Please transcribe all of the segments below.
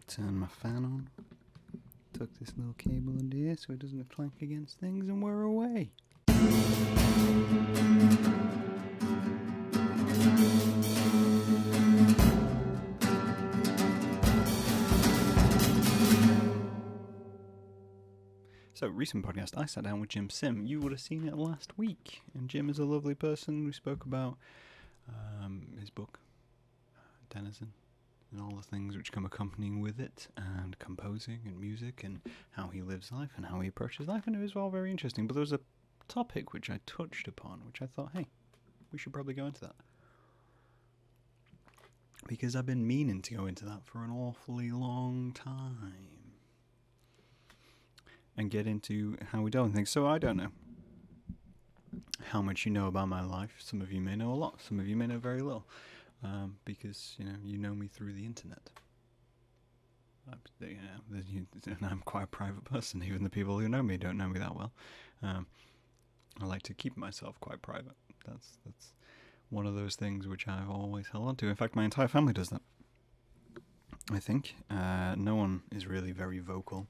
Turn my fan on. Tuck this little cable under here so it doesn't clank against things, and we're away. So, recent podcast, I sat down with Jim Sim. You would have seen it last week. And Jim is a lovely person. We spoke about his book, Denizen, and all the things which come accompanying with it, and composing and music, and how he lives life and how he approaches life. And it was all very interesting. But there was a topic which I touched upon, which I thought, hey, we should probably go into that. Because I've been meaning to go into that for an awfully long time. And get into how we deal with things. So I don't know how much you know about my life. Some of you may know a lot. Some of you may know very little. Because, you know me through the internet. And I'm quite a private person. Even the people who know me don't know me that well. I like to keep myself quite private. That's one of those things which I've always held on to. In fact, my entire family does that. I think. No one is really very vocal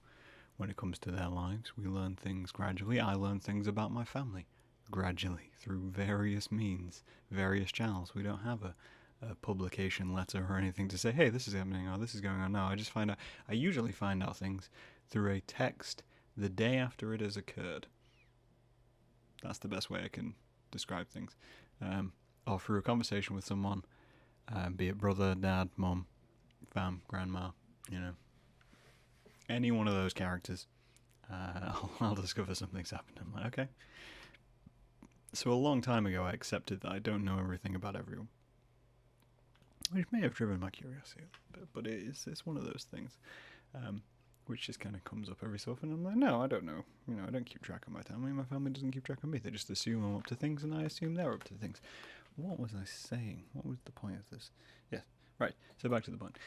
when it comes to their lives. We learn things gradually. I learn things about my family gradually through various means, various channels. We don't have a publication letter or anything to say, hey, this is happening or this is going on. No, I just find out. I usually find out things through a text the day after it has occurred. That's the best way I can describe things. Or through a conversation with someone, be it brother, dad, mum, fam, grandma, any one of those characters, I'll discover something's happened. I'm like, okay. So a long time ago, I accepted that I don't know everything about everyone, which may have driven my curiosity a little bit, but it's one of those things which just kind of comes up every so often. I'm like, no, I don't know. I don't keep track of my family. My family doesn't keep track of me. They just assume I'm up to things, and I assume they're up to things. What was I saying? What was the point of this? Yes, right. So back to the point.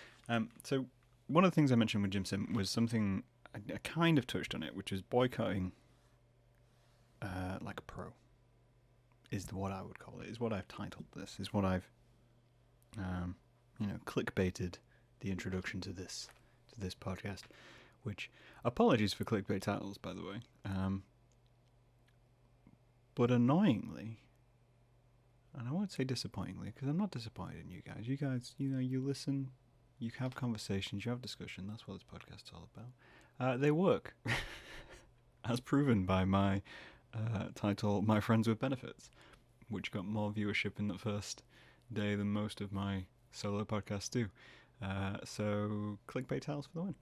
So one of the things I mentioned with Jim Sim was something I kind of touched on it, which is boycotting like a pro. Is what I would call it. Is what I've titled this. Is what I've clickbaited the introduction to this podcast. Which, apologies for clickbait titles, by the way. But annoyingly, and I won't say disappointingly, because I'm not disappointed in you guys. You guys, you listen, you have conversations, you have discussion. That's what this podcast's all about. They work, as proven by my title, My Friends with Benefits, which got more viewership in the first day than most of my solo podcasts do. So, clickbait titles for the win.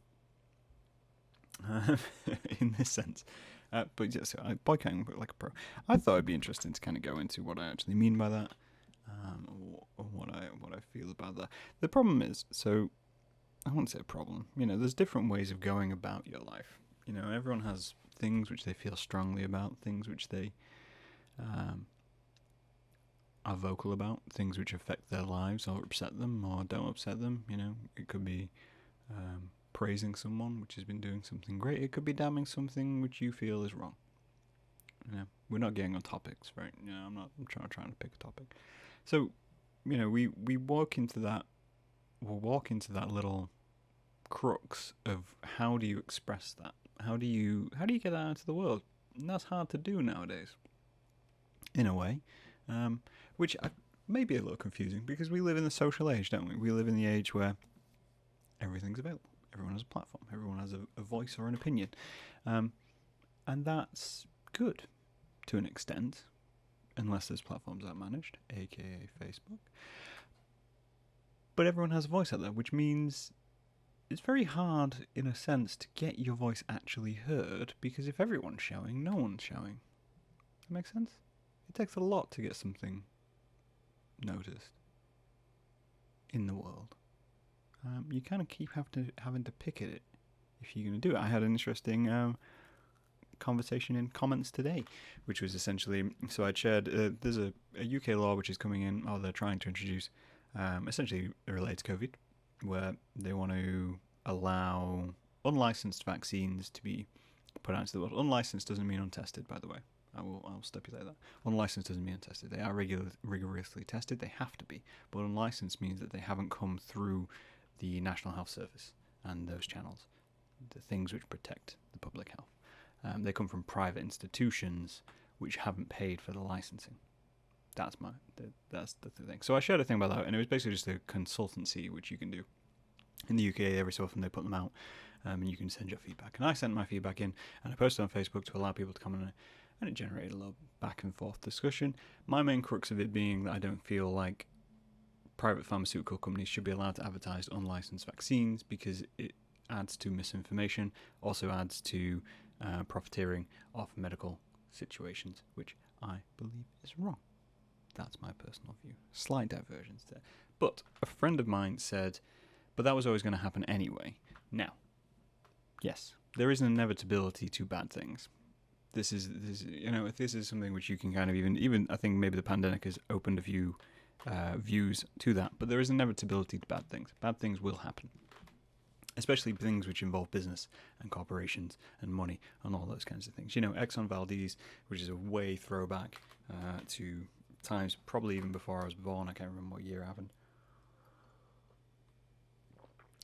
In this sense. But yeah, so boycotting like a pro. I thought it'd be interesting to kind of go into what I actually mean by that, or what I feel about that. The problem is, so I won't say a problem. There's different ways of going about your life. Everyone has things which they feel strongly about, things which they are vocal about, things which affect their lives or upset them or don't upset them. It could be praising someone which has been doing something great. It could be damning something which you feel is wrong. We're not getting on topics, right? I'm trying to pick a topic. So, we walk into that. We'll walk into that little crux of how do you express that? How do you get that out into the world? And that's hard to do nowadays, in a way, which may be a little confusing because we live in the social age, don't we? We live in the age where everything's available. Everyone has a platform. Everyone has a voice or an opinion. And that's good to an extent, unless those platforms aren't managed, aka Facebook. But everyone has a voice out there, which means it's very hard, in a sense, to get your voice actually heard, because if everyone's shouting, no one's shouting. That makes sense? It takes a lot to get something noticed in the world. You kind of keep having to pick at it if you're going to do it. I had an interesting conversation in comments today, which was essentially, so I'd shared, there's a UK law which is coming in, or they're trying to introduce, essentially related to COVID, where they want to allow unlicensed vaccines to be put out into the world. Unlicensed doesn't mean untested, by the way. I'll stipulate that. Unlicensed doesn't mean untested. They are rigorously tested. They have to be. But unlicensed means that they haven't come through the National Health Service. and those channels, the things which protect the public health. They come from private institutions which haven't paid for the licensing. That's the thing. So I shared a thing about that, and it was basically just a consultancy which you can do. In the UK, every so often they put them out, and you can send your feedback. And I sent my feedback in, and I posted on Facebook to allow people to come in, and it generated a little back and forth discussion. My main crux of it being that I don't feel like private pharmaceutical companies should be allowed to advertise unlicensed vaccines because it adds to misinformation, also adds to profiteering off medical situations, which I believe is wrong. That's my personal view. Slight diversions there. But a friend of mine said, but that was always going to happen anyway. Now, yes, there is an inevitability to bad things. This is if this is something which you can kind of even I think maybe the pandemic has opened a few views to that, but there is an inevitability to bad things. Bad things will happen, especially things which involve business and corporations and money and all those kinds of things. Exxon Valdez, which is a way throwback to times probably even before I was born. I can't remember what year it happened.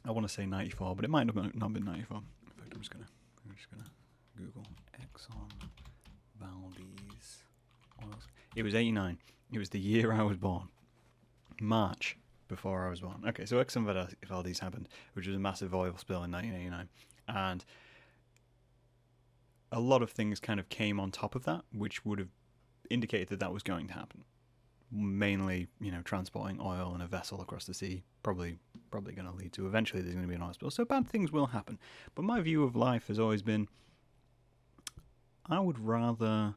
I want to say 94, but it might not been 94. In fact, I'm just gonna Google Exxon Valdez. It was 89. It was the year I was born. March before I was born. Okay, so Exxon Valdez happened, which was a massive oil spill in 1989, and a lot of things kind of came on top of that, which would have indicated that was going to happen. Mainly, transporting oil in a vessel across the sea, probably going to lead to eventually there's going to be an oil spill. So bad things will happen. But my view of life has always been, I would rather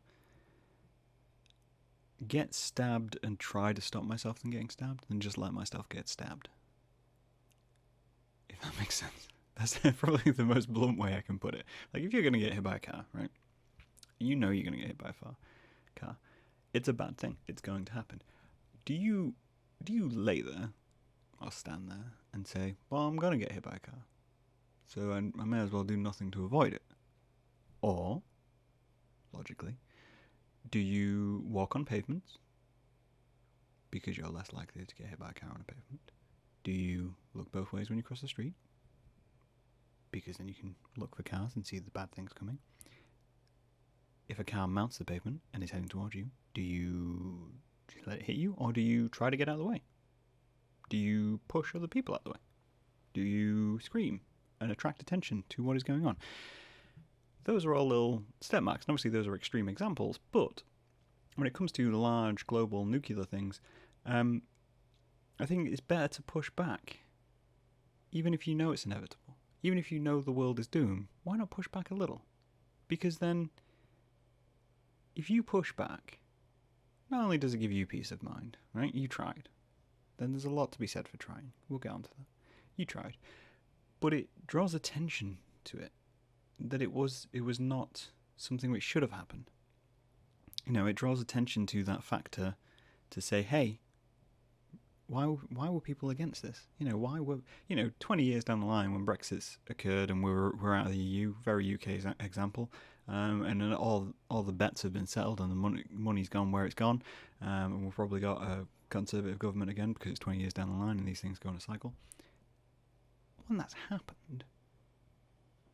get stabbed and try to stop myself than getting stabbed than just let myself get stabbed. If that makes sense. That's probably the most blunt way I can put it. Like, if you're going to get hit by a car, right? You're going to get hit by a car. It's a bad thing. It's going to happen. Do you lay there or stand there and say, well, I'm going to get hit by a car, so I may as well do nothing to avoid it? Or, logically, do you walk on pavements because you're less likely to get hit by a car on a pavement? Do you look both ways when you cross the street? Because then you can look for cars and see the bad things coming. If a car mounts the pavement and is heading towards you, do you let it hit you, or do you try to get out of the way? Do you push other people out of the way? Do you scream and attract attention to what is going on? Those are all little step marks, and obviously those are extreme examples, but when it comes to large global nuclear things, I think it's better to push back, even if you know it's inevitable. Even if you know the world is doomed, why not push back a little? Because then, if you push back, not only does it give you peace of mind, right? You tried. Then there's a lot to be said for trying. We'll get onto that. You tried. But it draws attention to it, that it was not something which should have happened. It draws attention to that factor to say, hey, why were people against this? Why were 20 years down the line when Brexit occurred and we're out of the EU, very UK example, and then all the bets have been settled and the money's gone where it's gone, and we've probably got a Conservative government again because it's 20 years down the line and these things go in a cycle. When that's happened,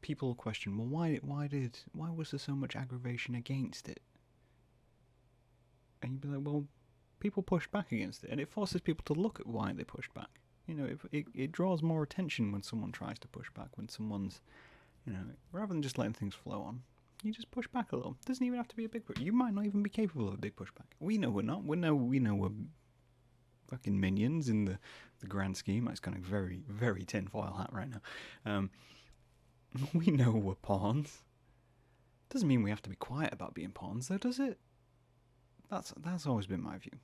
people question, well, why was there so much aggravation against it? And you'd be like, well, people pushed back against it, and it forces people to look at why they pushed back. It draws more attention when someone tries to push back, when someone's, rather than just letting things flow on, you just push back a little. It doesn't even have to be a big push. You might not even be capable of a big pushback. We know we're not. We know we're fucking minions in the grand scheme. It's kind of very, very tinfoil hat right now. We know we're pawns. Doesn't mean we have to be quiet about being pawns, though, does it? That's always been my view.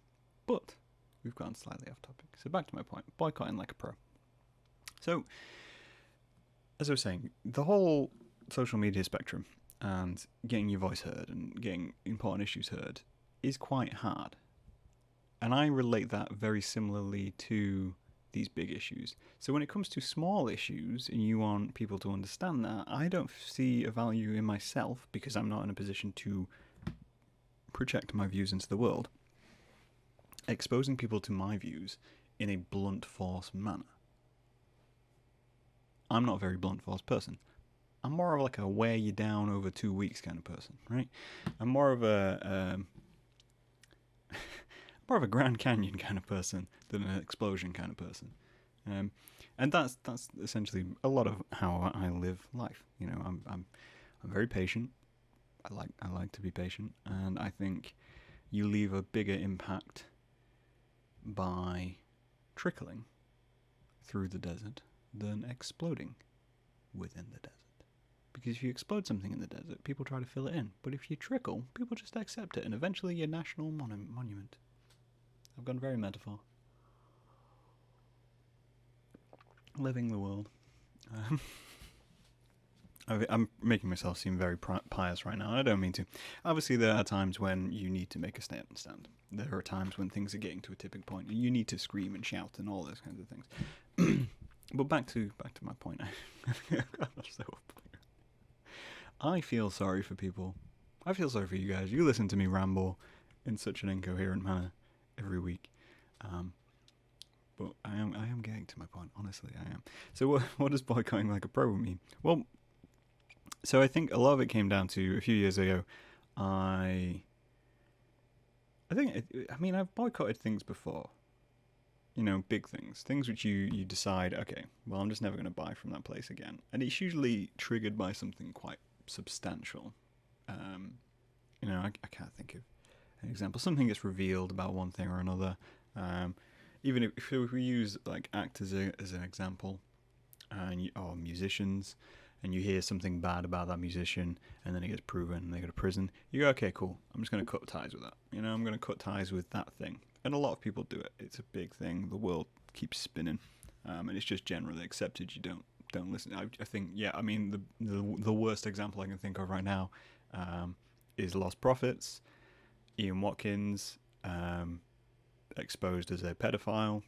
But we've gotten slightly off topic. So back to my point. Boycotting like a pro. So, as I was saying, the whole social media spectrum and getting your voice heard and getting important issues heard is quite hard. And I relate that very similarly to these big issues. So when it comes to small issues and you want people to understand that, I don't see a value in myself, because I'm not in a position to project my views into the world, exposing people to my views in a blunt force manner. I'm not a very blunt force person. I'm more of like a wear you down over 2 weeks kind of person, right? I'm more of a Grand Canyon kind of person than an explosion kind of person. And that's essentially a lot of how I live life. You know, I'm very patient. I like to be patient, and I think you leave a bigger impact by trickling through the desert than exploding within the desert. Because if you explode something in the desert, people try to fill it in. But if you trickle, people just accept it, and eventually you're a national monument. I've gone very metaphor. Living the world. I'm making myself seem very pious right now, and I don't mean to. Obviously, there are times when you need to make a stand. There are times when things are getting to a tipping point, and you need to scream and shout and all those kinds of things. But back to my point. I feel sorry for people. I feel sorry for you guys. You listen to me ramble in such an incoherent manner every week. But I am getting to my point. Honestly, I am. So what does boycotting like a pro mean? Well, so I think a lot of it came down to a few years ago. I mean, I've boycotted things before. You know, big things which you decide, okay, well, I'm just never going to buy from that place again. And it's usually triggered by something quite substantial. You know, I can't think of an example. Something gets revealed about one thing or another. Even if we use like actors as an example, or musicians, and you hear something bad about that musician, and then it gets proven, and they go to prison, you go, okay, cool, I'm just going to cut ties with that. You know, I'm going to cut ties with that thing. And a lot of people do it. It's a big thing. The world keeps spinning, and it's just generally accepted. You don't listen. I think, yeah, I mean, the worst example I can think of right now is Lost Prophets, Ian Watkins, exposed as a pedophile.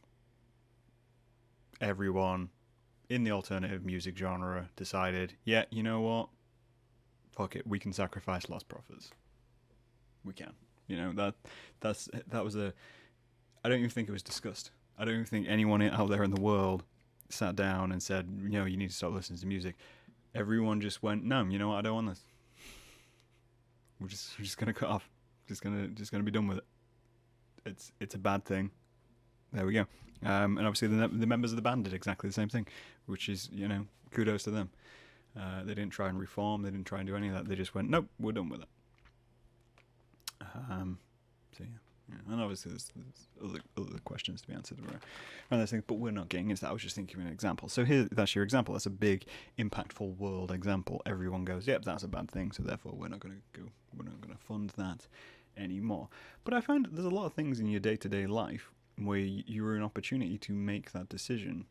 Everyone in the alternative music genre decided, yeah, you know what? Fuck it, we can sacrifice Lost Prophets. We can. You know, that was a... I don't even think it was discussed. I don't even think anyone out there in the world sat down and said, you know, you need to stop listening to music. Everyone just went, no, you know what? I don't want this. We're just gonna cut off. Just gonna be done with it. It's a bad thing. There we go. And obviously the members of the band did exactly the same thing, which is, you know, kudos to them. They didn't try and reform. They didn't try and do any of that. They just went, nope, we're done with it. So yeah. And obviously there's other questions to be answered around those things, but we're not getting into that. I was just thinking of an example. So that's your example. That's a big, impactful world example. Everyone goes, yep, that's a bad thing, so therefore we're not going to fund that anymore. But I find there's a lot of things in your day-to-day life where you're an opportunity to make that decision.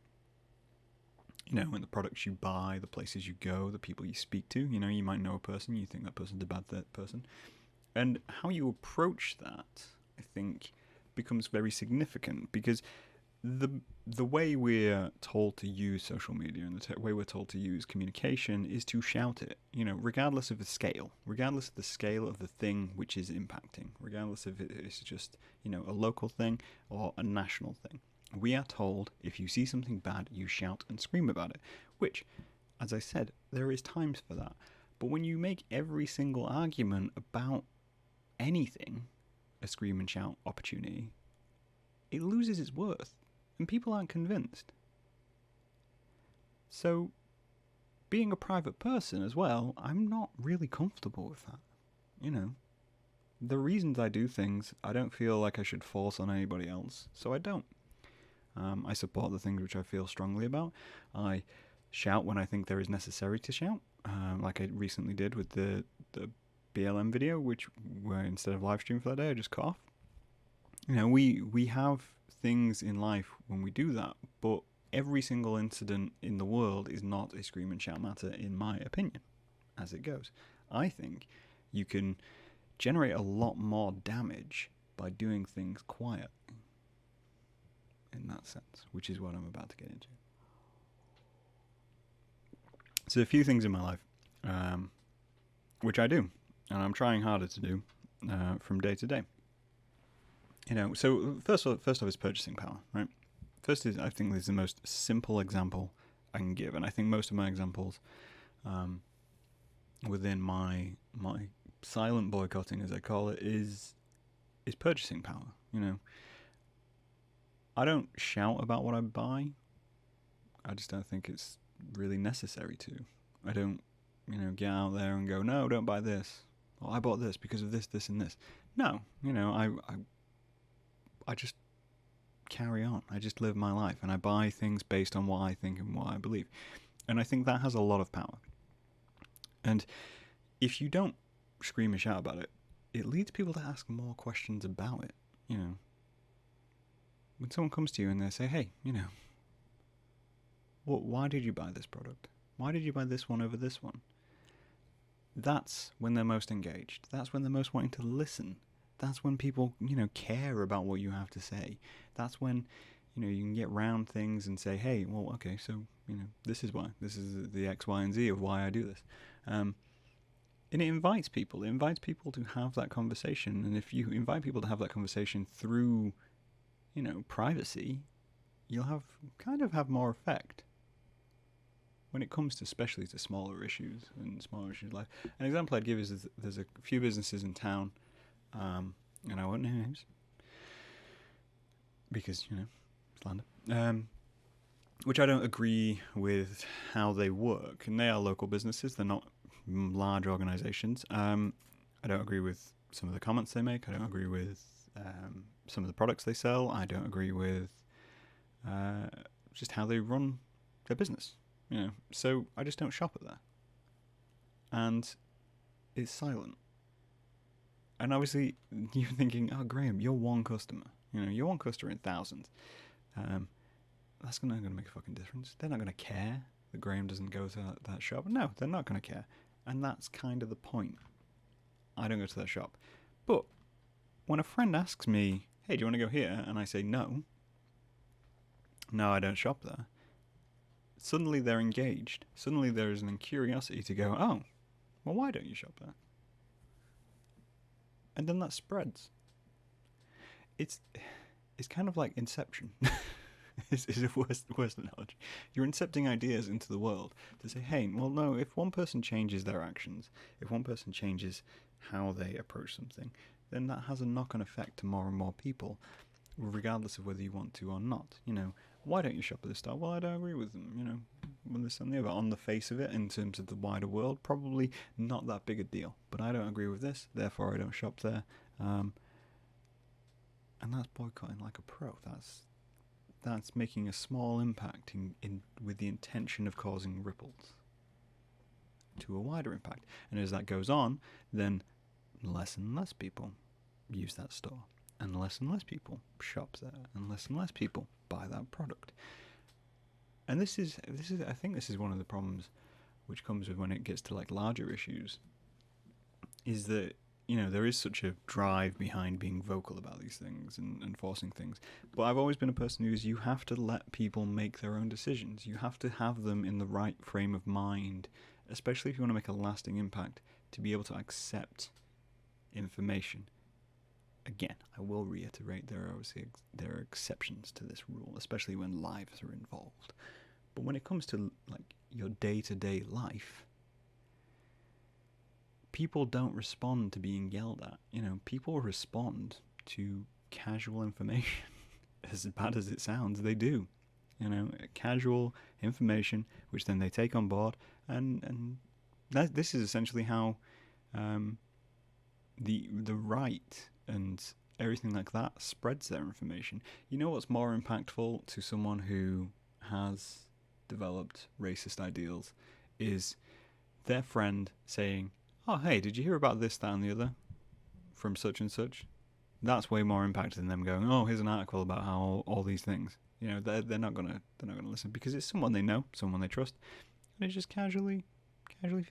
You know, in the products you buy, the places you go, the people you speak to. You know, you might know a person, you think that person's a bad person. And how you approach that, I think, becomes very significant, because the way we're told to use social media and the way we're told to use communication is to shout it, you know, regardless of the scale of the thing which is impacting, regardless if it's just, you know, a local thing or a national thing. We are told if you see something bad, you shout and scream about it, which, as I said, there is times for that. But when you make every single argument about anything a scream and shout opportunity, it loses its worth, and people aren't convinced. So, being a private person as well, I'm not really comfortable with that. You know, the reasons I do things, I don't feel like I should force on anybody else, so I don't. I support the things which I feel strongly about. I shout when I think there is necessary to shout, like I recently did with the BLM video, which were, instead of live stream for that day, I just cut off. You know, we have things in life when we do that, but every single incident in the world is not a scream and shout matter, in my opinion, as it goes. I think you can generate a lot more damage by doing things quiet, in that sense, which is what I'm about to get into. So a few things in my life, which I do, and I'm trying harder to do from day to day. You know, so first off is purchasing power, right? First is, I think, this is the most simple example I can give, and I think most of my examples within my silent boycotting, as I call it, is purchasing power. You know, I don't shout about what I buy. I just don't think it's really necessary to. I don't, get out there and go, no, don't buy this. Well, I bought this because of this, this, and this. No, I just carry on. I just live my life, and I buy things based on what I think and what I believe. And I think that has a lot of power. And if you don't scream and shout about it, it leads people to ask more questions about it. When someone comes to you and they say, hey, why did you buy this product? Why did you buy this one over this one? That's when they're most engaged. That's when they're most wanting to listen. That's when people, care about what you have to say. That's when, you can get round things and say, hey, well, okay, so, this is why. This is the X, Y, and Z of why I do this. And it invites people. It invites people to have that conversation. And if you invite people to have that conversation through, privacy, you'll have more effect. When it comes to, especially to smaller issues and smaller issues of life. An example I'd give is there's a few businesses in town, and I won't name names, because, slander, which I don't agree with how they work. And they are local businesses, they're not large organisations. I don't agree with some of the comments they make. I don't agree with some of the products they sell. I don't agree with just how they run their business. So I just don't shop at there. And it's silent. And obviously, you're thinking, oh, Graham, you're one customer. You're one customer in thousands. That's not going to make a fucking difference. They're not going to care that Graham doesn't go to that shop. No, they're not going to care. And that's kind of the point. I don't go to that shop. But when a friend asks me, hey, do you want to go here? And I say no, I don't shop there. Suddenly they're engaged. Suddenly there is an curiosity to go, oh, well, why don't you shop there? And then that spreads. It's kind of like Inception. It's a worse analogy. You're incepting ideas into the world to say, hey, well, no, if one person changes their actions, if one person changes how they approach something, then that has a knock-on effect to more and more people, regardless of whether you want to or not. Why don't you shop at this store? Well, I don't agree with them, on this and the other. On the face of it, in terms of the wider world, probably not that big a deal. But I don't agree with this, therefore I don't shop there. And that's boycotting like a pro. That's making a small impact in with the intention of causing ripples to a wider impact. And as that goes on, then less and less people use that store. And less people shop there, and less people buy that product. And this is I think this is one of the problems which comes with when it gets to like larger issues, is that there is such a drive behind being vocal about these things and forcing things. But I've always been a person who's, you have to let people make their own decisions. You have to have them in the right frame of mind, especially if you want to make a lasting impact, to be able to accept information. Again, I will reiterate, there are exceptions to this rule, especially when lives are involved. But when it comes to like your day-to-day life, people don't respond to being yelled at. People respond to casual information. As bad as it sounds, they do. Casual information, which then they take on board, and this is essentially how the right and everything like that spreads their information. What's more impactful to someone who has developed racist ideals is their friend saying, oh, hey, did you hear about this, that, and the other from such and such? That's way more impactful than them going, oh, here's an article about how all these things. They're not gonna listen, because it's someone they know, someone they trust, and it just casually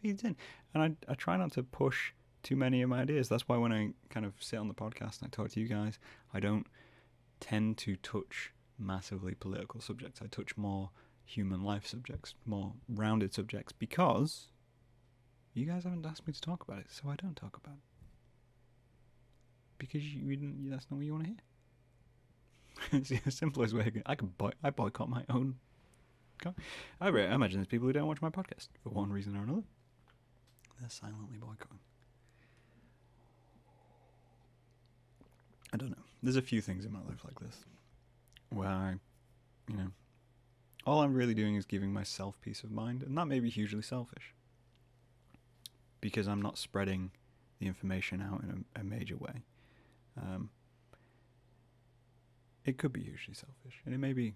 feeds in. And I try not to push too many of my ideas. That's why when I kind of sit on the podcast and I talk to you guys, I don't tend to touch massively political subjects. I touch more human life subjects, more rounded subjects, because you guys haven't asked me to talk about it, so I don't talk about it. Because that's not what you want to hear. It's the simplest way. I boycott my own I imagine there's people who don't watch my podcast for one reason or another. They're silently boycotting. I don't know. There's a few things in my life like this where I, all I'm really doing is giving myself peace of mind, and that may be hugely selfish because I'm not spreading the information out in a major way. It could be hugely selfish, and it may be,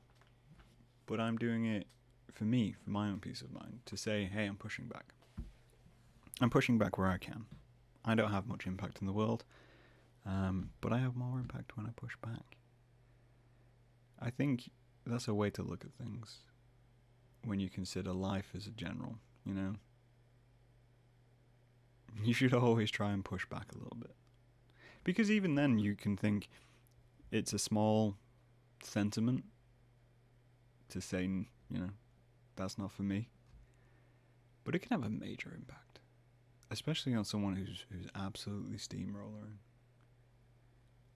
but I'm doing it for me, for my own peace of mind, to say, hey, I'm pushing back. I'm pushing back where I can. I don't have much impact in the world, but I have more impact when I push back. I think that's a way to look at things when you consider life as a general, You should always try and push back a little bit. Because even then you can think it's a small sentiment to say, that's not for me. But it can have a major impact, especially on someone who's absolutely steamrolling.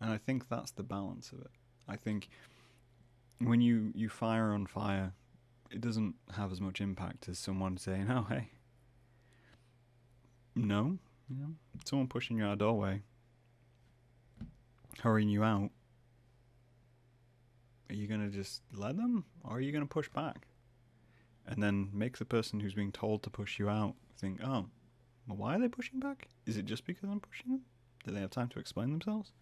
And I think that's the balance of it. I think when you fire on fire, it doesn't have as much impact as someone saying, oh, hey, no, someone pushing you out a doorway, hurrying you out. Are you going to just let them, or are you going to push back? And then make the person who's being told to push you out think, oh, well, why are they pushing back? Is it just because I'm pushing them? Do they have time to explain themselves?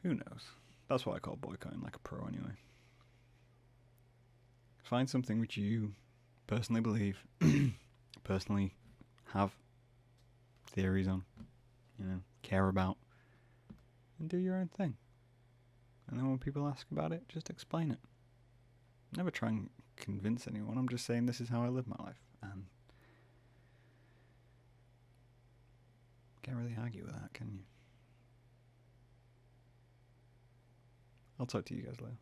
Who knows? That's what I call boycotting like a pro anyway. Find something which you personally believe, personally have theories on, care about, and do your own thing. And then when people ask about it, just explain it. Never try and convince anyone. I'm just saying this is how I live my life. And can't really argue with that, can you? I'll talk to you guys later.